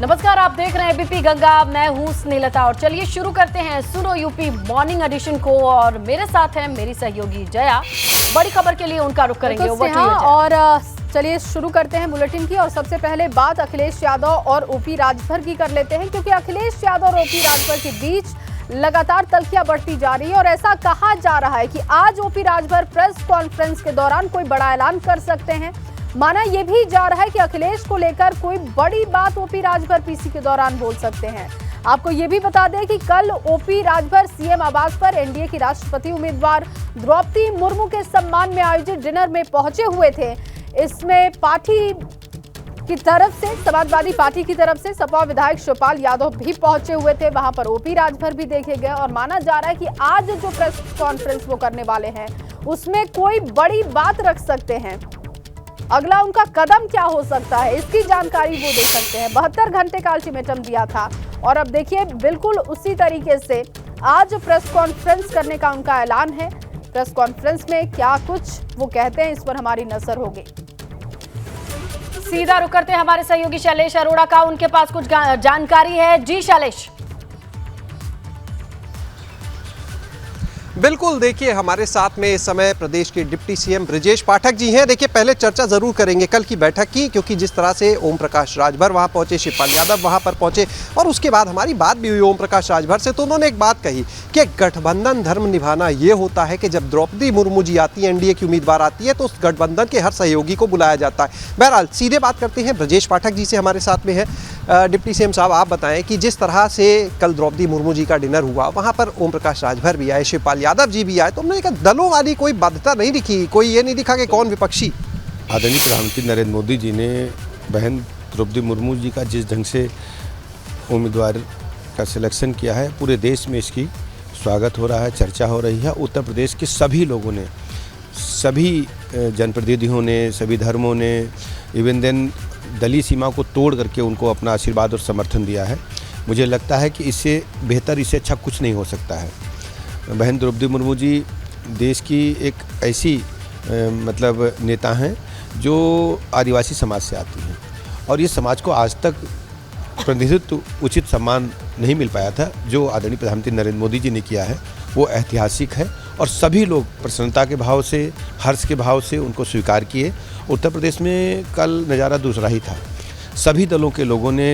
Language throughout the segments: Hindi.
नमस्कार, आप देख रहे हैं एबीपी गंगा। मैं हूं स्नेहलता और चलिए शुरू करते हैं सुनो यूपी मॉर्निंग एडिशन को। और मेरे साथ है मेरी सहयोगी जया। बड़ी खबर के लिए उनका रुख करेंगे और चलिए शुरू करते हैं बुलेटिन की। और सबसे पहले बात अखिलेश यादव और ओपी राजभर की कर लेते हैं, क्योंकि अखिलेश यादव और ओपी राजभर के बीच लगातार तल्खियां बढ़ती जा रही है। और ऐसा कहा जा रहा है कि आज ओपी राजभर प्रेस कॉन्फ्रेंस के दौरान कोई बड़ा ऐलान कर सकते हैं। माना यह भी जा रहा है कि अखिलेश को लेकर कोई बड़ी बात ओपी राजभर पीसी के दौरान बोल सकते हैं। आपको ये भी बता दें कि कल ओपी राजभर सीएम आवास पर एनडीए की राष्ट्रपति उम्मीदवार द्रौपदी मुर्मू के सम्मान में आयोजित डिनर में पहुंचे हुए थे। इसमें पार्टी की तरफ से, समाजवादी पार्टी की तरफ से सपा विधायक शिवपाल यादव भी पहुंचे हुए थे। वहां पर ओपी राजभर भी देखे गए। और माना जा रहा है कि आज जो प्रेस कॉन्फ्रेंस वो करने वाले हैं उसमें कोई बड़ी बात रख सकते हैं। अगला उनका कदम क्या हो सकता है, इसकी जानकारी वो दे सकते हैं। 72 घंटे का अल्टीमेटम दिया था और अब देखिए बिल्कुल उसी तरीके से आज प्रेस कॉन्फ्रेंस करने का उनका ऐलान है। प्रेस कॉन्फ्रेंस में क्या कुछ वो कहते हैं, इस पर हमारी नजर होगी। सीधा रुक करते हैं हमारे सहयोगी शैलेश अरोड़ा का। उनके पास कुछ जानकारी है। जी शैलेश। बिल्कुल, देखिए हमारे साथ में इस समय प्रदेश के डिप्टी सीएम ब्रजेश पाठक जी हैं। देखिए पहले चर्चा जरूर करेंगे कल की बैठक की, क्योंकि जिस तरह से ओम प्रकाश राजभर वहां पहुंचे, शिवपाल यादव वहां पर पहुंचे और उसके बाद हमारी बात भी हुई ओम प्रकाश राजभर से, तो उन्होंने एक बात कही कि गठबंधन धर्म निभाना ये होता है कि जब द्रौपदी मुर्मू जी आती है, एनडीए की उम्मीदवार आती है, तो उस गठबंधन के हर सहयोगी को बुलाया जाता है। बहरहाल सीधे बात करते हैं, ब्रजेश पाठक जी से हमारे साथ में है। डिप्टी सीएम साहब, आप बताएं कि जिस तरह से कल द्रौपदी मुर्मू जी का डिनर हुआ, वहां पर ओम प्रकाश राजभर भी आए, शिवपाल यादव जी भी आए, तो हमने कहा दलों वाली कोई बाध्यता नहीं दिखी, कोई ये नहीं दिखा कि कौन विपक्षी। आदरणीय प्रधानमंत्री नरेंद्र मोदी जी ने बहन द्रौपदी मुर्मू जी का जिस ढंग से उम्मीदवार का सिलेक्शन किया है, पूरे देश में इसकी स्वागत हो रहा है, चर्चा हो रही है। उत्तर प्रदेश के सभी लोगों ने, सभी जनप्रतिनिधियों ने, सभी धर्मों ने, इवन देन दलीय सीमा को तोड़ करके उनको अपना आशीर्वाद और समर्थन दिया है। मुझे लगता है कि इससे बेहतर, इससे अच्छा कुछ नहीं हो सकता है। बहन द्रौपदी मुर्मू जी देश की एक ऐसी मतलब नेता हैं जो आदिवासी समाज से आती हैं, और ये समाज को आज तक प्रतिनिधित्व उचित सम्मान नहीं मिल पाया था। जो आदरणीय प्रधानमंत्री नरेंद्र मोदी जी ने किया है वो ऐतिहासिक है, और सभी लोग प्रसन्नता के भाव से, हर्ष के भाव से उनको स्वीकार किए। उत्तर प्रदेश में कल नज़ारा दूसरा ही था। सभी दलों के लोगों ने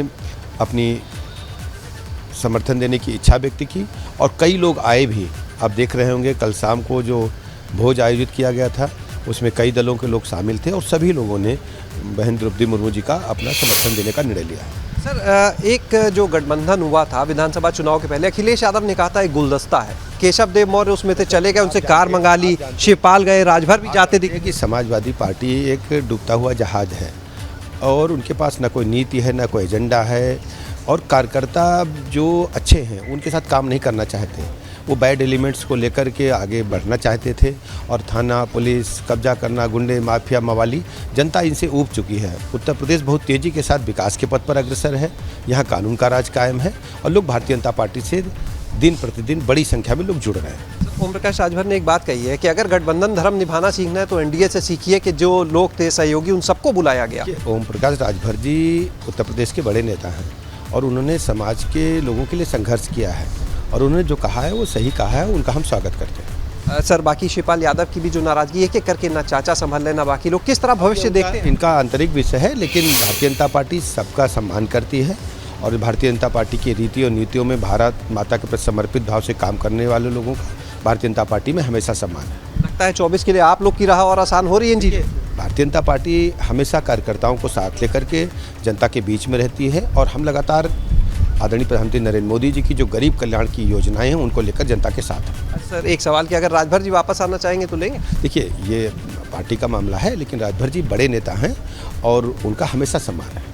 अपनी समर्थन देने की इच्छा व्यक्त की और कई लोग आए भी। आप देख रहे होंगे कल शाम को जो भोज आयोजित किया गया था उसमें कई दलों के लोग शामिल थे, और सभी लोगों ने बहन द्रौपदी मुर्मू जी का अपना समर्थन देने का निर्णय लिया। सर, एक जो गठबंधन हुआ था विधानसभा चुनाव के पहले, अखिलेश यादव ने कहा था एक गुलदस्ता है, केशव देव मौर्य उसमें से चले गए, उनसे कार मंगा ली, शिवपाल गए, राजभर भी जाते दिखे। कि समाजवादी पार्टी एक डूबता हुआ जहाज है और उनके पास न कोई नीति है, न कोई एजेंडा है, और कार्यकर्ता जो अच्छे हैं उनके साथ काम नहीं करना चाहते। वो बैड एलिमेंट्स को लेकर के आगे बढ़ना चाहते थे, और थाना, पुलिस, कब्जा करना, गुंडे, माफिया, मवाली, जनता इनसे ऊब चुकी है। उत्तर प्रदेश बहुत तेज़ी के साथ विकास के पथ पर अग्रसर है। यहाँ कानून का राज कायम है और लोग भारतीय जनता पार्टी से दिन प्रतिदिन बड़ी संख्या में लोग जुड़ रहे हैं। ओम प्रकाश राजभर ने एक बात कही है कि अगर गठबंधन धर्म निभाना सीखना है तो एनडीए से सीखिए, कि जो लोग थे सहयोगी उन सबको बुलाया गया। ओम प्रकाश राजभर जी उत्तर प्रदेश के बड़े नेता हैं और उन्होंने समाज के लोगों के लिए संघर्ष किया है, और उन्होंने जो कहा है वो सही कहा है, उनका हम स्वागत करते हैं। सर, बाकी शिवपाल यादव की भी जो नाराजगी, एक एक करके ना चाचा संभाल लेना, बाकी लोग किस तरह भविष्य देखते हैं, इनका आंतरिक विषय है। लेकिन भारतीय जनता पार्टी सबका सम्मान करती है, और भारतीय जनता पार्टी की रीति और नीतियों में भारत माता के प्रति समर्पित भाव से काम करने वाले लोगों का भारतीय जनता पार्टी में हमेशा सम्मान है। लगता है 24 के लिए आप लोग की राह और आसान हो रही है जी। भारतीय जनता पार्टी हमेशा कार्यकर्ताओं को साथ लेकर के जनता के बीच में रहती है, और हम लगातार आदरणीय प्रधानमंत्री नरेंद्र मोदी जी की जो गरीब कल्याण की योजनाएं हैं उनको लेकर जनता के साथ हैं। सर, एक सवाल कि अगर राजभर जी वापस आना चाहेंगे तो लेंगे? देखिए, ये पार्टी का मामला है, लेकिन राजभर जी बड़े नेता हैं और उनका हमेशा सम्मान है।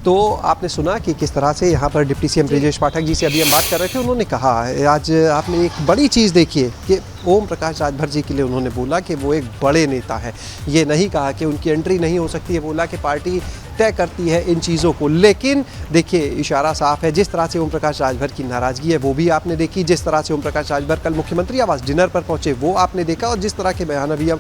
तो आपने सुना कि किस तरह से यहाँ पर डिप्टी सीएम ब्रजेश पाठक जी से अभी हम बात कर रहे थे, उन्होंने कहा आज आपने एक बड़ी चीज़ देखी है कि ओम प्रकाश राजभर जी के लिए उन्होंने बोला कि वो एक बड़े नेता है। ये नहीं कहा कि उनकी एंट्री नहीं हो सकती है, बोला कि पार्टी तय करती है इन चीज़ों को। लेकिन देखिए इशारा साफ है, जिस तरह से ओम प्रकाश राजभर की नाराज़गी है वो भी आपने देखी, जिस तरह से ओम प्रकाश राजभर कल मुख्यमंत्री आवास डिनर पर पहुंचे वो आपने देखा, और जिस तरह के बयान अभी हम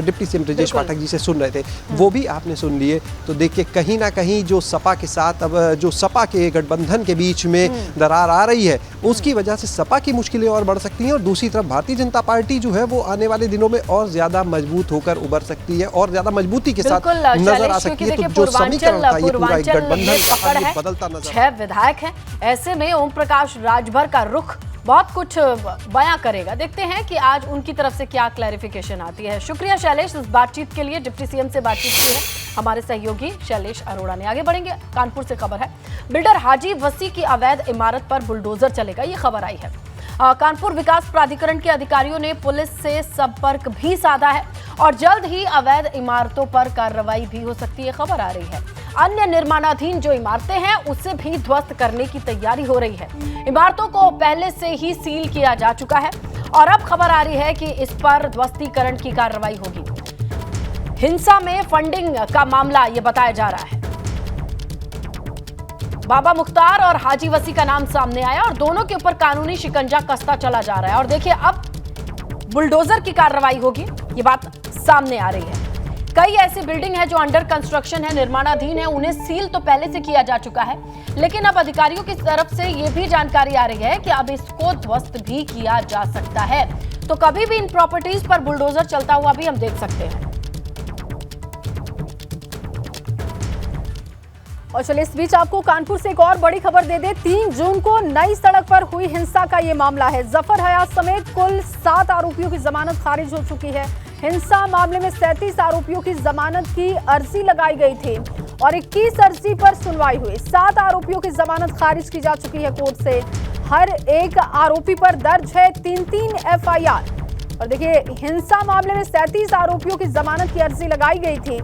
डिप्टी सीएम ब्रजेश पाठक जी से सुन रहे थे वो भी आपने सुन लिए। तो देखिए कहीं ना कहीं जो सपा के साथ अब जो सपा के गठबंधन के बीच में दरार आ रही है उसकी वजह से सपा की मुश्किलें और बढ़ सकती हैं, और दूसरी तरफ भारतीय जनता पार्टी जो है वो आने वाले दिनों में और ज्यादा मजबूत होकर उभर सकती है और ज्यादा मजबूती के साथ नजर आ सकती है। तो जो समीकरण था ये पूरा एक गठबंधन का ये बदलता नजर 6 विधायक हैं, ऐसे में ओम प्रकाश राजभर का रुख बहुत कुछ बयां करेगा। देखते हैं कि आज उनकी तरफ से क्या क्लैरिफिकेशन आती है। शुक्रिया शैलेश इस बातचीत के लिए, डिप्टी सीएम से बातचीत की है हमारे सहयोगी शैलेश अरोड़ा ने। आगे बढ़ेंगे, कानपुर से खबर है, बिल्डर हाजी वसी की अवैध इमारत पर बुलडोजर चलेगा, ये खबर आई है। कानपुर विकास प्राधिकरण के अधिकारियों ने पुलिस से संपर्क भी साधा है और जल्द ही अवैध इमारतों पर कार्रवाई भी हो सकती है, खबर आ रही है। अन्य निर्माणाधीन जो इमारतें हैं उसे भी ध्वस्त करने की तैयारी हो रही है। इमारतों को पहले से ही सील किया जा चुका है और अब खबर आ रही है कि इस पर ध्वस्तीकरण की कार्रवाई होगी। हिंसा में फंडिंग का मामला ये बताया जा रहा है। बाबा मुख्तार और हाजी वसी का नाम सामने आया और दोनों के ऊपर कानूनी शिकंजा कसता चला जा रहा है। और देखिए अब बुलडोजर की कार्रवाई होगी, ये बात सामने आ रही है। कई ऐसी बिल्डिंग है जो अंडर कंस्ट्रक्शन है, निर्माणाधीन है, उन्हें सील तो पहले से किया जा चुका है, लेकिन अब अधिकारियों की तरफ से ये भी जानकारी आ रही है कि अब इसको ध्वस्त भी किया जा सकता है। तो कभी भी इन प्रॉपर्टीज पर बुलडोजर चलता हुआ भी हम देख सकते हैं। और चलिए इस बीच आपको कानपुर से एक और बड़ी खबर दे दे। 3 जून को नई सड़क पर हुई हिंसा का ये मामला है। जफर हयात समेत कुल 7 आरोपियों की जमानत खारिज हो चुकी है। हिंसा मामले में 37 आरोपियों की जमानत की अर्जी लगाई गई थी और 21 अर्जी पर सुनवाई हुई। 7 आरोपियों की जमानत खारिज की जा चुकी है कोर्ट से। हर एक आरोपी पर दर्ज है 3-3 FIR। और देखिए हिंसा मामले में 37 आरोपियों की जमानत की अर्जी लगाई गई थी,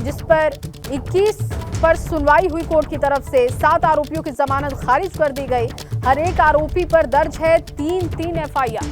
जिस पर 21 पर सुनवाई हुई कोर्ट की तरफ से। 7 आरोपियों की जमानत खारिज कर दी गई। हर एक आरोपी पर दर्ज है 3-3 FIR।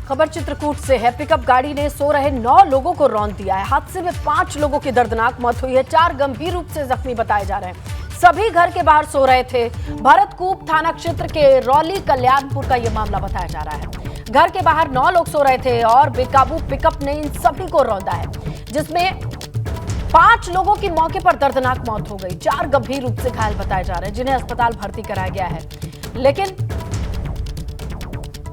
खबर चित्रकूट से है। पिकअप गाड़ी ने सो रहे 9 लोगों को रौंद दिया है। हादसे में 5 लोगों की दर्दनाक मौत हुई है, 4 गंभीर रूप से जख्मी बताए जा रहे हैं। सभी घर के बाहर सो रहे थे। भरतकूप थाना क्षेत्र के रौली कल्याणपुर का यह मामला बताया जा रहा है। घर के बाहर 9 लोग सो रहे थे और बेकाबू पिकअप ने इन सभी को रौंदा है, जिसमें 5 लोगों की मौके पर दर्दनाक मौत हो गई। 4 गंभीर रूप से घायल बताए जा रहे हैं, जिन्हें अस्पताल भर्ती कराया गया है। लेकिन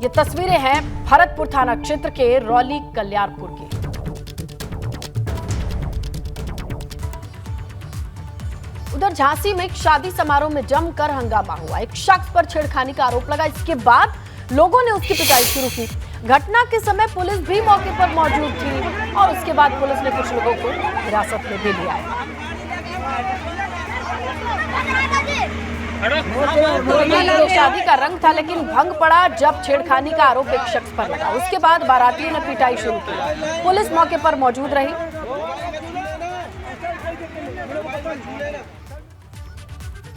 ये तस्वीरें हैं भरतपुर थाना क्षेत्र के रौली कल्याणपुर की। उधर झांसी में एक शादी समारोह में जमकर हंगामा हुआ। एक शख्स पर छेड़खानी का आरोप लगा, इसके बाद लोगों ने उसकी पिटाई शुरू की। घटना के समय पुलिस भी मौके पर मौजूद थी और उसके बाद पुलिस ने कुछ लोगों को हिरासत में भी लिया। तो ये शादी का रंग था, लेकिन भंग पड़ा जब छेड़खानी का आरोप एक शख्स पर लगा। उसके बाद बारातियों ने पिटाई शुरू की। पुलिस मौके पर मौजूद रही।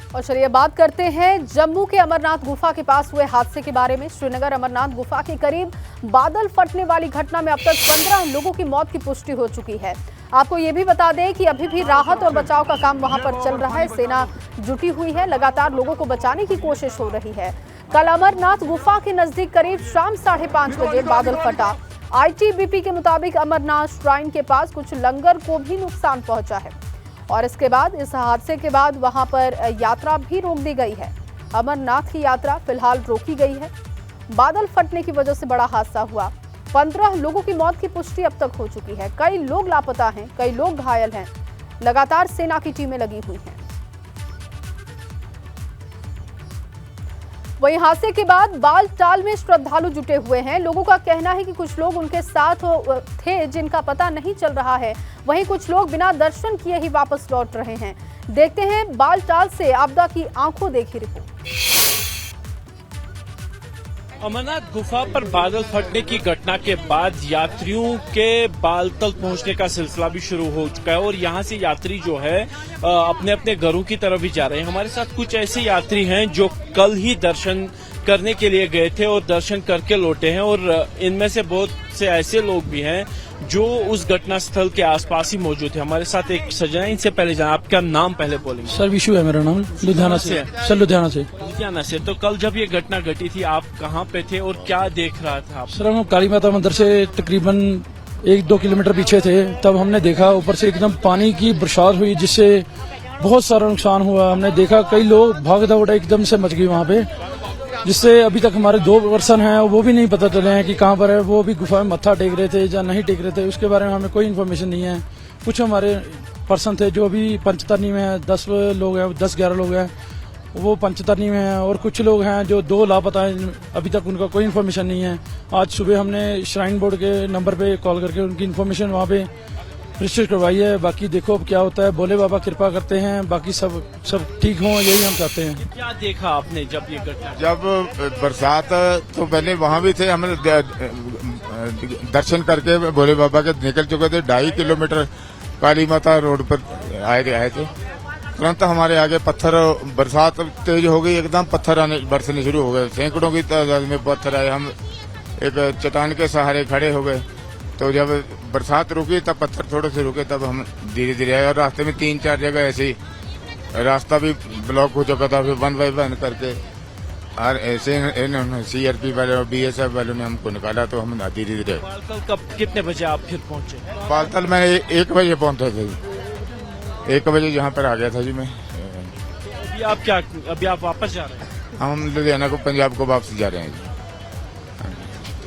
और चलिए बात करते हैं जम्मू के अमरनाथ गुफा के पास हुए हादसे के बारे में। श्रीनगर अमरनाथ गुफा के करीब बादल फटने वाली घटना में अब तक 15 लोगों की मौत की पुष्टि हो चुकी है। आपको ये भी बता दें कि अभी भी राहत और बचाव का काम वहां पर चल रहा है। सेना जुटी हुई है, लगातार लोगों को बचाने की कोशिश हो रही है। कल अमरनाथ गुफा के नजदीक करीब शाम 5:30 बजे बादल फटा। ITBP के मुताबिक अमरनाथ श्राइन के पास कुछ लंगर को भी नुकसान पहुंचा है और इसके बाद इस हादसे के बाद वहां पर यात्रा भी रोक दी गई है। अमरनाथ की यात्रा फिलहाल रोकी गई है। बादल फटने की वजह से बड़ा हादसा हुआ। 15 लोगों की मौत की पुष्टि अब तक हो चुकी है। कई लोग लापता हैं, कई लोग घायल हैं। लगातार सेना की टीमें लगी हुई हैं। वहीं हादसे के बाद बालटाल में श्रद्धालु जुटे हुए हैं। लोगों का कहना है कि कुछ लोग उनके साथ थे जिनका पता नहीं चल रहा है। वहीं कुछ लोग बिना दर्शन किए ही वापस लौट रहे हैं। देखते हैं बालटाल से आपदा की आंखों देखी रिपोर्ट। अमरनाथ गुफा पर बादल फटने की घटना के बाद यात्रियों के बालतल पहुंचने का सिलसिला भी शुरू हो चुका है और यहां से यात्री जो है अपने अपने घरों की तरफ भी जा रहे हैं। हमारे साथ कुछ ऐसे यात्री हैं जो कल ही दर्शन करने के लिए गए थे और दर्शन करके लौटे हैं। और इनमें से बहुत से ऐसे लोग भी हैं जो उस घटना स्थल के आसपास ही मौजूद थे। हमारे साथ एक सज्जन है, इनसे पहले जाना, आपका नाम पहले बोलेंगे। सर विशु है मेरा नाम, लुधियाना से। सर लुधियाना से। लुधियाना से। तो कल जब ये घटना घटी थी, आप कहाँ पे थे और क्या देख रहा था आप? सर हम काली माता मंदिर से तकरीबन 1-2 किलोमीटर पीछे थे, तब हमने देखा ऊपर से एकदम पानी की बरसात हुई जिससे बहुत सारा नुकसान हुआ। हमने देखा कई लोग भाग दौड़ एकदम से मच गई वहाँ पे, जिससे अभी तक हमारे 2 पर्सन हैं वो भी नहीं पता चले हैं कि कहाँ पर है। वो भी गुफा में मत्था टेक रहे थे या नहीं टेक रहे थे, उसके बारे में हमें कोई इन्फॉर्मेशन नहीं है। कुछ हमारे पर्सन थे जो अभी पंचतरनी में हैं, 10 लोग हैं, 10-11 लोग हैं, वो पंचतरनी में हैं। और कुछ लोग हैं जो 2 लापता हैं, अभी तक उनका कोई इन्फॉर्मेशन नहीं है। आज सुबह हमने श्राइन बोर्ड के नंबर पे कॉल करके उनकी इन्फॉर्मेशन वहाँ पे रजिस्टर करवाई है। बाकी देखो अब क्या होता है, भोले बाबा कृपा करते हैं, बाकी सब ठीक हों, यही हम चाहते हैं। क्या देखा आपने जब ये घटना? जब बरसात तो पहले वहाँ भी थे, हम दर्शन करके भोले बाबा के निकल चुके थे। 2.5 किलोमीटर काली माता रोड पर आए थे। तुरंत हमारे आगे पत्थर, बरसात तेज हो गई, एकदम पत्थर आने बरसने शुरू हो गए। सैकड़ों की तादाद में पत्थर आए। हम एक चट्टान के सहारे खड़े हो गए। तो जब बरसात रुकी तब पत्थर थोड़े से रुके, तब हम धीरे धीरे आए। और रास्ते में 3-4 जगह ऐसे ही रास्ता भी ब्लॉक हो चुका था। फिर वन बाय वन करके और ऐसे CRP वाले और BSF वालों ने हमको निकाला, तो हम धीरे धीरे। बालतल कब, कितने बजे आप फिर पहुंचे? बालतल मैं 1 बजे पहुंचा था जी। 1 बजे यहाँ पर आ गया था जी मैं। अभी आप वापस जा रहे हैं? हम लुधियाना को, पंजाब को वापस जा रहे हैं जी।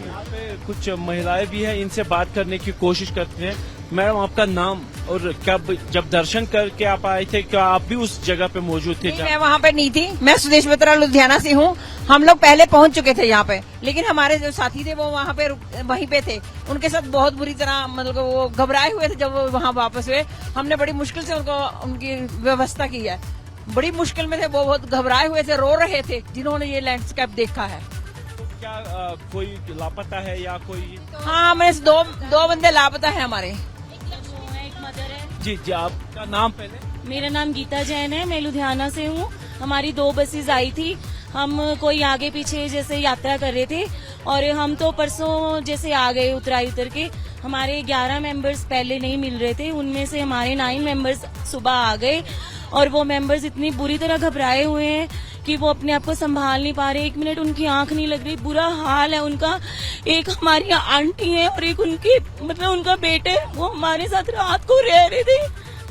यहाँ पे कुछ महिलाएं भी हैं, इनसे बात करने की कोशिश करते हैं। मैडम आपका नाम और कब जब दर्शन करके आप आए थे, क्या आप भी उस जगह पे मौजूद थे? नहीं, मैं वहाँ पे नहीं थी। मैं सुदेश बत्रा लुधियाना से हूँ। हम लोग पहले पहुँच चुके थे यहाँ पे, लेकिन हमारे जो साथी थे वो वहाँ पे वहीं पे थे। उनके साथ बहुत बुरी तरह, मतलब वो घबराए हुए थे। जब वो वहाँ वापस हुए, हमने बड़ी मुश्किल से उनकी व्यवस्था की है। बड़ी मुश्किल में थे वो, बहुत घबराए हुए थे, रो रहे थे जिन्होंने ये लैंडस्केप देखा है। तो क्या कोई लापता है या कोई? हाँ, हमारे 2 बंदे लापता है हमारे। जी, आपका नाम पहले? मेरा नाम गीता जैन है, मैं लुधियाना से हूँ। हमारी 2 बसेस आई थी, हम कोई आगे पीछे जैसे यात्रा कर रहे थे और हम तो परसों जैसे आ गए उतराई उतर के। हमारे 11 मेंबर्स पहले नहीं मिल रहे थे, उनमें से हमारे 9 मेंबर्स सुबह आ गए और वो मेंबर्स इतनी बुरी तरह घबराए हुए हैं कि वो अपने आप को संभाल नहीं पा रहे। 1 मिनट उनकी आंख नहीं लग रही, बुरा हाल है उनका। एक हमारी आंटी है और एक उनके मतलब उनका बेटे, वो हमारे साथ रात को रह रहे थे।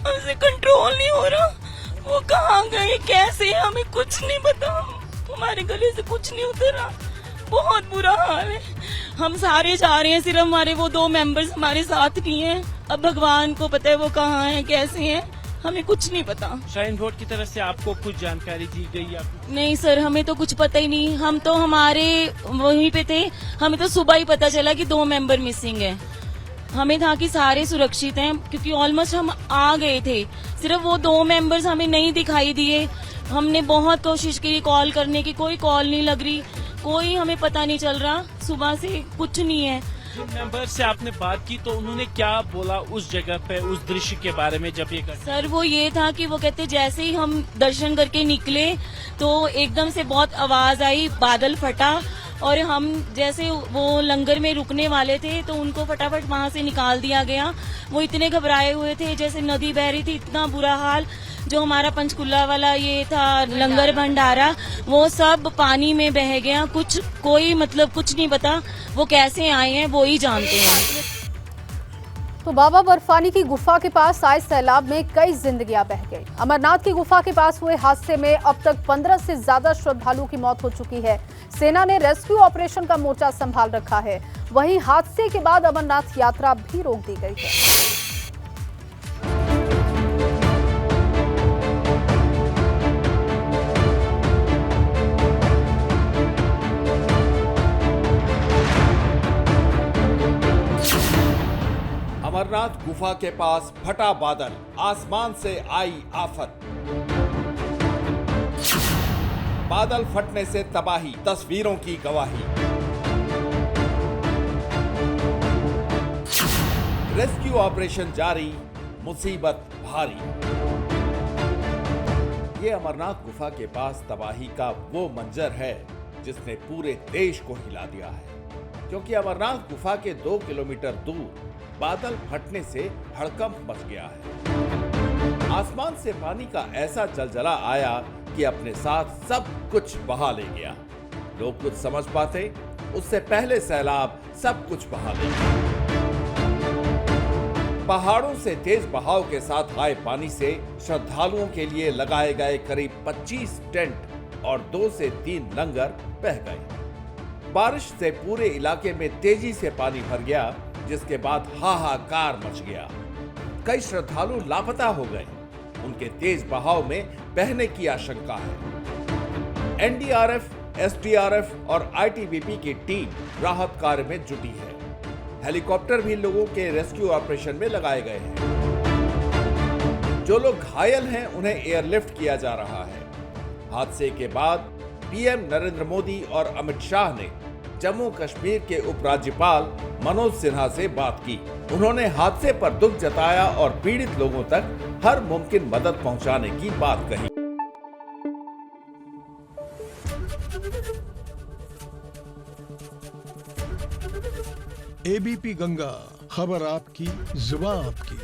हमसे कंट्रोल नहीं हो रहा, वो कहाँ गए, कैसे, हमें कुछ नहीं पता। हमारे गले से कुछ नहीं उतरा, बहुत बुरा हाल है। हम सारे जा रहे हैं, सिर्फ हमारे वो 2 मेंबर्स हमारे साथ नहीं है। अब भगवान को पता है वो कहाँ है, कैसे है, हमें कुछ नहीं पता। श्राइन बोर्ड की तरफ से आपको कुछ जानकारी दी गई? नहीं सर, हमें तो कुछ पता ही नहीं। हम तो हमारे वहीं पे थे, हमें तो सुबह ही पता चला कि 2 मेंबर मिसिंग है। हमें था कि सारे सुरक्षित हैं, क्योंकि ऑलमोस्ट हम आ गए थे। सिर्फ वो 2 मेंबर्स हमें नहीं दिखाई दिए। हमने बहुत कोशिश की कॉल करने की, कोई कॉल नहीं लग रही, कोई हमें पता नहीं चल रहा। सुबह से कुछ नहीं है। जिन मेंबर से आपने बात की तो उन्होंने क्या बोला उस जगह पे, उस दृश्य के बारे में जब ये सर वो ये था कि वो कहते जैसे ही हम दर्शन करके निकले तो एकदम से बहुत आवाज आई, बादल फटा और हम जैसे वो लंगर में रुकने वाले थे तो उनको फटाफट वहां से निकाल दिया गया। वो इतने घबराए हुए थे, जैसे नदी बह रही थी, इतना बुरा हाल। जो हमारा पंचकुला वाला ये था लंगर भंडारा, वो सब पानी में बह गया। कोई मतलब कुछ नहीं पता वो कैसे आए हैं, वो ही जानते हैं। तो बाबा बर्फानी की गुफा के पास आए सैलाब में कई जिंदगियां बह गई। अमरनाथ की गुफा के पास हुए हादसे में अब तक 15 से ज्यादा श्रद्धालुओं की मौत हो चुकी है। सेना ने रेस्क्यू ऑपरेशन का मोर्चा संभाल रखा है। वहीं हादसे के बाद अमरनाथ यात्रा भी रोक दी गई है। अमरनाथ गुफा के पास फटा बादल, आसमान से आई आफत। बादल फटने से तबाही, तस्वीरों की गवाही। रेस्क्यू ऑपरेशन जारी, मुसीबत भारी। ये अमरनाथ गुफा के पास तबाही का वो मंजर है जिसने पूरे देश को हिला दिया है, क्योंकि अमरनाथ गुफा के 2 किलोमीटर दूर बादल फटने से हड़कंप मच गया है। आसमान से पानी का ऐसा जलजला आया कि अपने साथ सब कुछ बहा ले गया। लोग कुछ समझ पाते उससे पहले सैलाब सब कुछ बहा ले गया। पहाड़ों से तेज बहाव के साथ आए पानी से श्रद्धालुओं के लिए लगाए गए करीब 25 टेंट और 2 से 3 लंगर बह गए। बारिश से पूरे इलाके में तेजी से पानी भर गया, जिसके बाद हाहाकार मच गया। कई श्रद्धालु लापता हो गए। उनके तेज बहाव में बहने की आशंका है। एनडीआरएफ, एसडीआरएफ और आईटीबीपी की टीम राहत कार्य में जुटी है। हेलीकॉप्टर भी लोगों के रेस्क्यू ऑपरेशन में लगाए गए हैं। जो लोग घायल हैं उन्हें एयरलिफ्ट किया जा रहा है। हादसे के बाद पीएम नरेंद्र मोदी और अमित शाह ने जम्मू कश्मीर के उपराज्यपाल मनोज सिन्हा से बात की। उन्होंने हादसे पर दुख जताया और पीड़ित लोगों तक हर मुमकिन मदद पहुंचाने की बात कही। एबीपी गंगा, खबर आपकी, जुबान आपकी।